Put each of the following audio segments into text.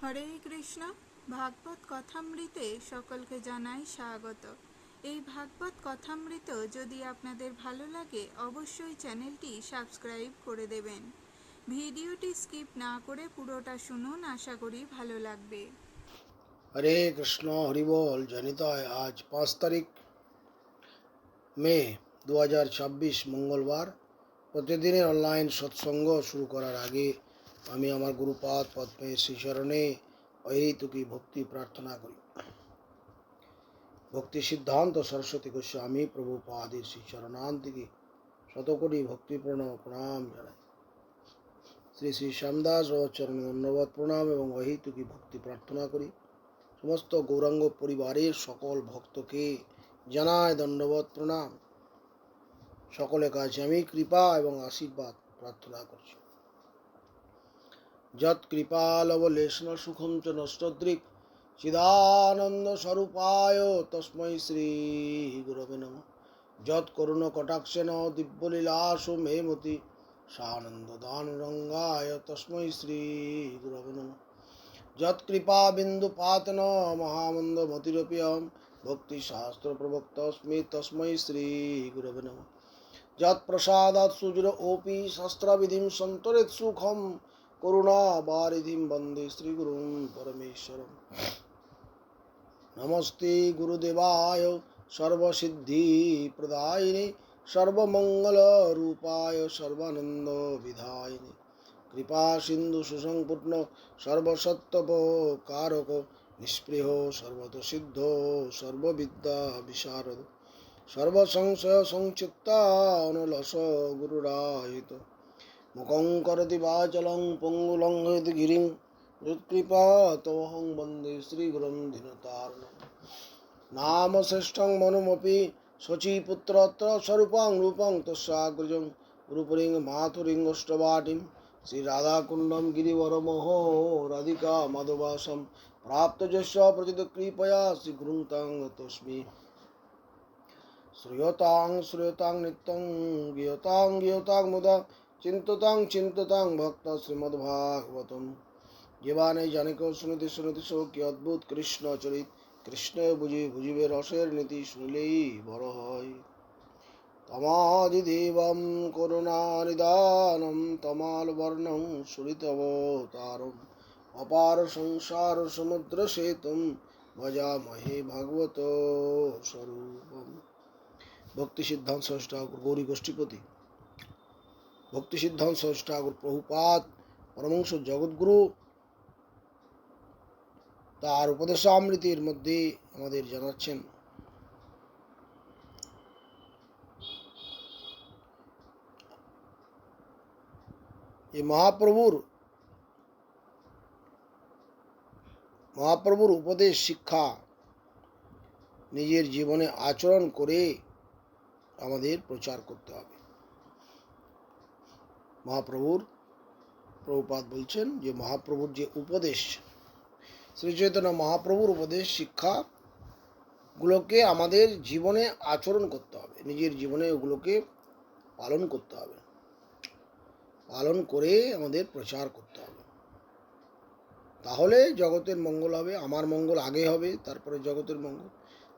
হরে কৃষ্ণ। ভাগবত কথামৃতে সকলকে জানাই স্বাগত। এই ভাগবত কথামৃত যদি আপনাদের ভালো লাগে অবশ্যই চ্যানেলটি সাবস্ক্রাইব করে দেবেন। ভিডিওটি স্কিপ না করে পুরোটা শুনুন, আশা করি ভালো লাগবে। হরে কৃষ্ণ, হরি বল। জানিত আজ 5 তারিখ মে 2026 মঙ্গলবার। প্রতিদিনের অনলাইন সৎসঙ্গ শুরু করার আগে আমি আমার গুরুপাদ পদ্মে শ্রীচরণে অহেতুকি ভক্তি প্রার্থনা করি। ভক্তি সিদ্ধান্ত সরস্বতী গোস্বামী প্রভুপাদের শ্রীচরণান্তিকে শতকোটি ভক্তিপূর্ণ প্রণাম জানাই। শ্রী শ্রী শ্যামদাস চরণে ধন্যবাদ প্রণাম এবং অহেতুকি ভক্তি প্রার্থনা করি। সমস্ত গৌরাঙ্গ পরিবারের সকল ভক্তকে জানায় দণ্ডবত প্রণাম। সকলের কাছে আমি কৃপা এবং আশীর্বাদ প্রার্থনা করছি। যৎ কৃপালবলেশন সুখম চ নষ্টদৃক চিদানন্দ স্বরূপায় তস্मै শ্রী গুরবে নমঃ। যৎ করুণ কটাক্ষেন দিব্যলীলাসু মেমতি সানন্দ দান রঙ্গায় তস্मै শ্রী গুরবে নমঃ। যৎকৃপা বিন্দুপাতন মহামন্দ মতিরপিয়ম ভক্তি শাস্ত্র প্রবক্তস্মি তস্मै শ্রী গুরবে নমঃ। যৎপ্রসাদাৎ সুজর ওপি শাস্ত্রবিধিম সন্তরেৎ সুখম করুণা বারিধিম বন্দে শ্রী গুরুং পরমেশ্বরম। নমস্তে গুরুদেবায় সর্বসিদ্ধি প্রদায়িনে সর্বমঙ্গল রূপায় সর্বানন্দ বিধায়িনে কৃপা সিন্ধু সুসংপূর্ণ সর্বসত্ত্বকারক নিষ্পৃহ সর্বত সিদ্ধ সর্ববিদ্যা বিশারদ সর্বসংশয় সংচিত্তা অনলস গুরুরাহিত মুখং করতি বাচলং পঙ্গুলং গিরিং যৎকৃপা তমহং বন্দে শ্রীগুরুং দীনতারিণম। নাম শ্রেষ্ঠং মনুমপি শচীপুত্রত্র স্বরূপং রূপং তস্যাগ্রজং গুরুপরিং মাথুরিং অষ্টবাটিম শ্রী রাধাকুণ্ডম গিরিবরমোহ রাধিকা মাধবাসম প্রাপ্ত যশ প্রচিত কৃপয়া শ্রী গুরুং তং তস্মি শ্রূয়তাং নিত্যং গীয়তাং মুদা চিন্ততাং ভক্ত শ্রীমদ্ভাগবতম। জীবানে জানিক শুনিতে শোক কি অদ্ভুত কৃষ্ণ চরিত কৃষ্ণ বুঝিবে রসের নীতি শুনিলেই বড় হয়। তমাদিদেবম করুণানিদানম তমাল বর্ণং সুরিতবতারম অপার সংসার সমুদ্র সেতুম ভজামহে ভাগবত স্বরূপম। ভক্তি সিদ্ধান্ত সরস্বতী ঠাকুর গৌরী গোষ্ঠীপতি ভক্তি সিদ্ধান্ত সরস্বতী ঠাকুর প্রভুপাদ পরমহংস জগৎগুরু তার উপদেশামৃতির মধ্যে আমাদের জানাচ্ছেন যে মহাপ্রভুর উপদেশ শিক্ষা নিজের জীবনে আচরণ করে আমাদের প্রচার করতে হবে। প্রভুপাদ বলছেন যে মহাপ্রভুর যে উপদেশ, শ্রী চৈতন্য মহাপ্রভুর উপদেশ শিক্ষা গুলোকে আমাদের জীবনে আচরণ করতে হবে, নিজের জীবনে ওগুলোকে পালন করতে হবে, পালন করে আমাদের প্রচার করতে হবে। তাহলে জগতের মঙ্গল হবে। আমার মঙ্গল আগে হবে, তারপরে জগতের মঙ্গল।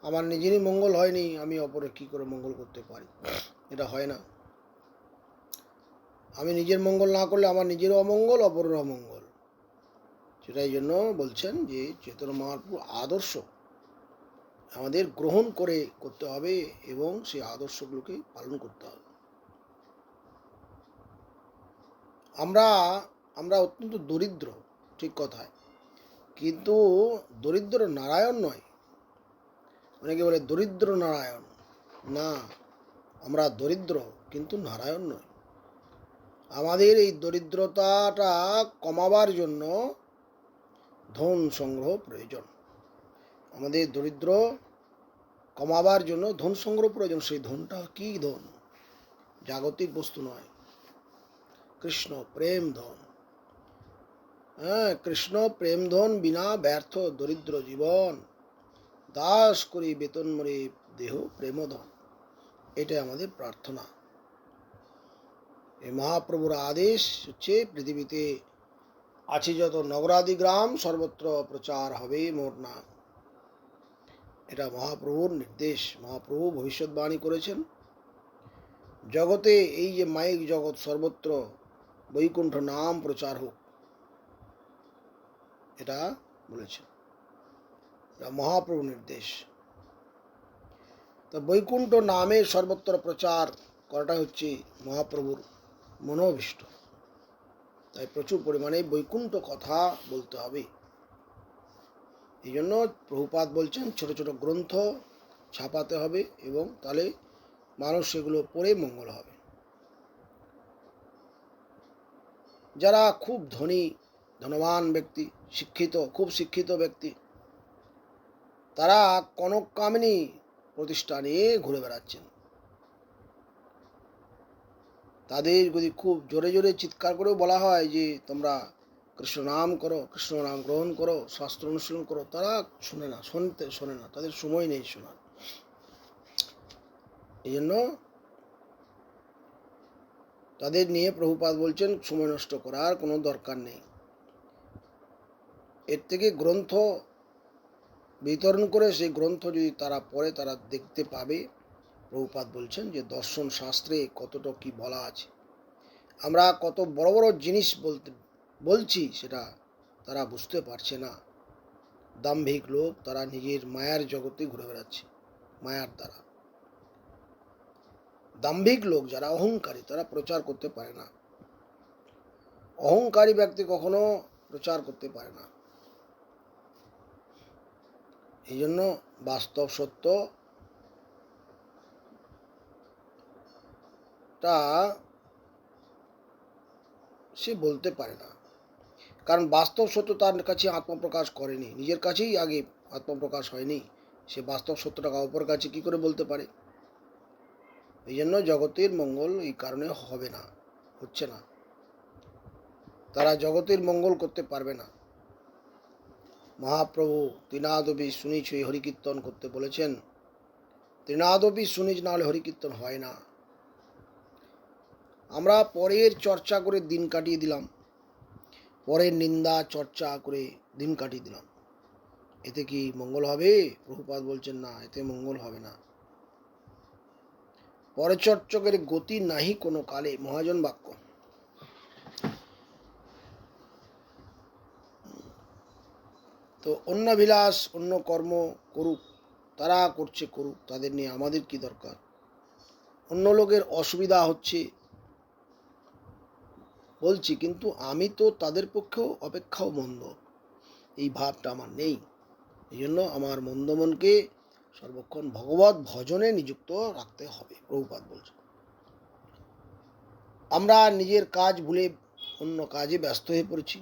আমার নিজেরই মঙ্গল হয়নি, আমি অপরের কি করে মঙ্গল করতে পারি? এটা হয় না। আমি নিজের মঙ্গল না করলে আমার নিজেরও অমঙ্গল, অপরের অমঙ্গল। সেটাই জন্য বলছেন যে চৈতন্য মহাপ্রভুর আদর্শ আমাদের গ্রহণ করে করতে হবে এবং সেই আদর্শগুলোকে পালন করতে হবে। আমরা অত্যন্ত দরিদ্র, ঠিক কথায়, কিন্তু দরিদ্র নারায়ণ নয়। অনেকে বলে দরিদ্র নারায়ণ, না, আমরা দরিদ্র কিন্তু নারায়ণ নয়। আমাদের এই দরিদ্রতাটা কমাবার জন্য ধন সংগ্রহ প্রয়োজন। আমাদের দরিদ্র কমাবার জন্য ধন সংগ্রহ প্রয়োজন। সেই ধনটা কি ধন? জাগতিক বস্তু নয়, কৃষ্ণ প্রেম ধন। কৃষ্ণ প্রেম ধন বিনা ব্যর্থ দরিদ্র জীবন, দাস করি বেতন মরে দেহ প্রেম ধন। এটাই আমাদের প্রার্থনা। এই মহাপ্রভুর আদেশ হচ্ছে পৃথিবীতে আছে যত নগরাদি গ্রাম সর্বত্র প্রচার হবে মোর নাম। এটা মহাপ্রভুর নির্দেশ। মহাপ্রভু ভবিষ্যৎবাণী করেছেন, জগতে এই যে মাইক জগৎ সর্বত্র বৈকুণ্ঠ নাম প্রচার হোক, এটা বলেছেন। এটা মহাপ্রভুর নির্দেশ। তো বৈকুণ্ঠ নামে সর্বত্র প্রচার করাটা হচ্ছে মহাপ্রভুর মনোভীষ্ট। তাই প্রচুর পরিমাণে বৈকুণ্ঠ কথা বলতে হবে। এই জন্য প্রভুপাদ বলছেন ছোট ছোট গ্রন্থ ছাপাতে হবে, এবং তাহলে মানুষ সেগুলো পড়ে মঙ্গল হবে। যারা খুব ধনী, ধনবান ব্যক্তি, শিক্ষিত, খুব শিক্ষিত ব্যক্তি, তারা কনক কামিনী প্রতিষ্ঠা নিয়ে ঘুরে বেড়াচ্ছেন। তাদের যদি খুব জোরে জোরে চিৎকার করেও বলা হয় যে তোমরা কৃষ্ণ নাম করো, কৃষ্ণ নাম গ্রহণ করো, শাস্ত্র অনুশীলন করো, তারা শোনে না, তাদের সময় নেই শোনার। এই জন্য তাদের নিয়ে প্রভুপাদ বলছেন সময় নষ্ট করার কোনো দরকার নেই। এর থেকে গ্রন্থ বিতরণ করে সেই গ্রন্থ যদি তারা পড়ে, তারা দেখতে পাবে প্রভুপাদ বলছেন যে দর্শন শাস্ত্রে কতটা কি বলা আছে। আমরা কত বড় বড় জিনিস বলছি, সেটা তারা বুঝতে পারছে না। দাম্ভিক লোক, তারা নিজের মায়ার জগতে ঘুরে বেড়াচ্ছে মায়ার দ্বারা। দাম্ভিক লোক যারা অহংকারী, তারা প্রচার করতে পারে না। অহংকারী ব্যক্তি কখনো প্রচার করতে পারে না। এই জন্য বাস্তব সত্যটা সে বলতে পারে না, কারণ বাস্তব সত্য তার কাছে আত্মপ্রকাশ করেনি, নিজের কাছেই আগে আত্মপ্রকাশ হয়নি। সে বাস্তব সত্যটা অপর কাছে কি করে বলতে পারে? এই জন্য জগতের মঙ্গল এই কারণে হবে না, হচ্ছে না। তারা জগতের মঙ্গল করতে পারবে না। মহাপ্রভু তৃণাদপি শুনিছ হরিকীর্তন করতে বলেছেন। তৃণাদপি শুনিছ, না হলে হরিকীর্তন হয় না। আমরা পরের চর্চা করে দিন কাটিয়ে দিলাম, পরের নিন্দা চর্চা করে দিন কাটিয়ে দিলাম। এতে কি মঙ্গল হবে? প্রভুপাদ বলছেন না, এতে মঙ্গল হবে না। পরচর্চকের গতি নাহি কোনো কালে, মহাজন বাক্য। তো অন্যাভিলাষ, অন্য কর্ম করুক, তারা করছে করুক, তাদের নিয়ে আমাদের কি দরকার? অন্য লোকের অসুবিধা হচ্ছে বলছি, কিন্তু আমি তো তাদের পক্ষেও অপেক্ষাও মন্দ, এই ভাবটা আমার নেই। এই জন্য আমার মন্দ মনকে সর্বক্ষণ ভগবত ভজনে নিযুক্ত রাখতে হবে, প্রভুপাদ বলছে। আমরা নিজের কাজ ভুলে অন্য কাজে ব্যস্ত হয়ে পড়েছি।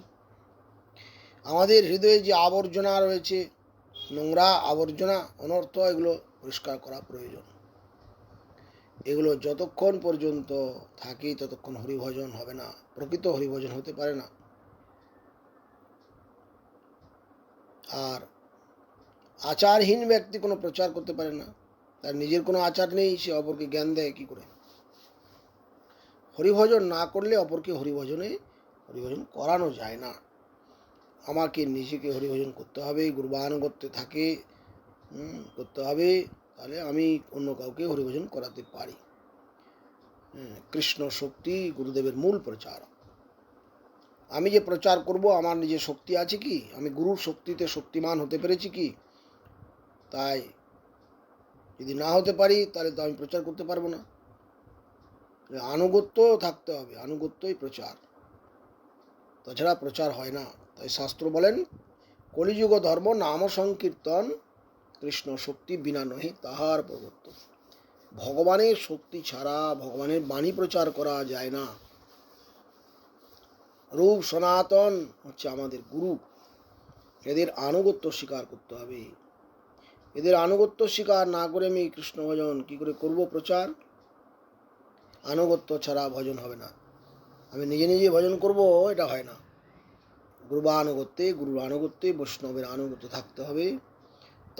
আমাদের হৃদয়ে যে আবর্জনা রয়েছে, নোংরা আবর্জনা, অনর্থ, এগুলো পরিষ্কার করা প্রয়োজন। এগুলো যতক্ষণ পর্যন্ত থাকে ততক্ষণ হরিভজন হবে না, প্রকৃত হরিভজন হতে পারে না। আর আচারহীন ব্যক্তি কোনো প্রচার করতে পারে না। তার নিজের কোনো আচার নেই, সে অপরকে জ্ঞান দেয় কি করে? হরিভজন না করলে অপরকে হরিভজন করানো যায় না। আমাকে নিজেকে হরিভজন করতে হবে, গুরুবানুগত্যে থাকে করতে হবে, তাহলে আমি অন্য কাউকে হরিভজন করাতে পারি। কৃষ্ণ শক্তি গুরুদেবের মূল প্রচার। আমি যে প্রচার করব, আমার নিজের শক্তি আছে কি? আমি গুরুর শক্তিতে শক্তিমান হতে পেরেছি কি? তাই যদি না হতে পারি, তাহলে তো আমি প্রচার করতে পারবো না। আনুগত্য থাকতে হবে, আনুগত্যই প্রচার, তাছাড়া প্রচার হয় না। তাই শাস্ত্র বলেন কলিযুগ ধর্ম নাম সংকীর্তন, কৃষ্ণ শক্তি বিনা নহি তাহার প্রবর্তন। ভগবানের শক্তি ছাড়া ভগবানের বাণী প্রচার করা যায় না। রূপ সনাতন হচ্ছে আমাদের গুরু, এদের আনুগত্য স্বীকার করতে হবে। এদের আনুগত্য স্বীকার না করে আমি কৃষ্ণ ভজন কি করে করব প্রচার? আনুগত্য ছাড়া ভজন হবে না। আমি নিজে নিজে ভজন করব, এটা হয় না। গুরুর আনুগত্যে বৈষ্ণবের আনুগত্য থাকতে হবে।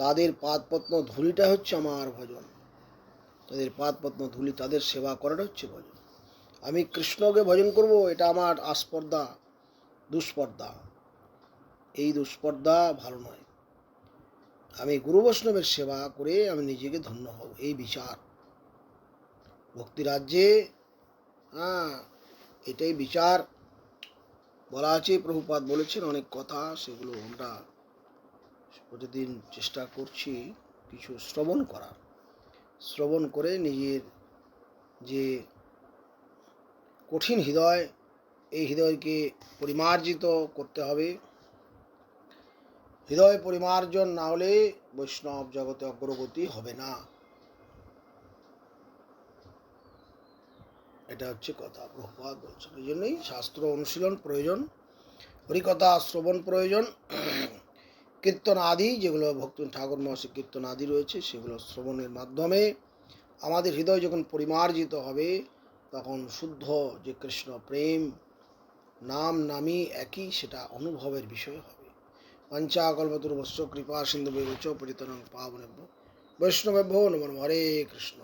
তাদের পাদপদ্ম ধূলিটা হচ্ছে আমার ভজন, তাদের পাদপদ্ম ধূলি, তাদের সেবা করাটা হচ্ছে ভজন। আমি কৃষ্ণকে ভজন করব, এটা আমার আস্পর্ধা, দুস্পর্ধা, এই দুস্পর্ধা ভালো নয়। আমি গুরু বৈষ্ণবের সেবা করে আমি নিজেকে ধন্য হব, এই বিচার ভক্তি রাজ্যে। এটাই বিচার বলা আছে। প্রভুপাদ বলেছেন অনেক কথা, সেগুলো আমরা প্রতিদিন চেষ্টা করছি কিছু শ্রবণ করে নিজের যে কঠিন হৃদয়, এই হৃদয়কে পরিমার্জিত করতে হবে। হৃদয় পরিমার্জন না হলে বৈষ্ণব জগতে অগ্রগতি হবে না। এটা হচ্ছে কথা, প্রভুপাদ বলছেন। এই জন্যই শাস্ত্র অনুশীলন প্রয়োজন, হরিকথা শ্রবণ প্রয়োজন, কীর্তন আদি যেগুলো ভক্তি ঠাকুর মহাশয় কীর্তন আদি রয়েছে, সেগুলো শ্রবণের মাধ্যমে আমাদের হৃদয় যখন পরিমার্জিত হবে, তখন শুদ্ধ যে কৃষ্ণ প্রেম, নাম নামই একই, সেটা অনুভবের বিষয় হবে। পঞ্চাকল্পতরুভ্যশ্চ কৃপা সিন্ধুভ্যেব চ পতিতানাং পাবনেভ্যো বৈষ্ণবেভ্যো নমো নমঃ। হরে কৃষ্ণ।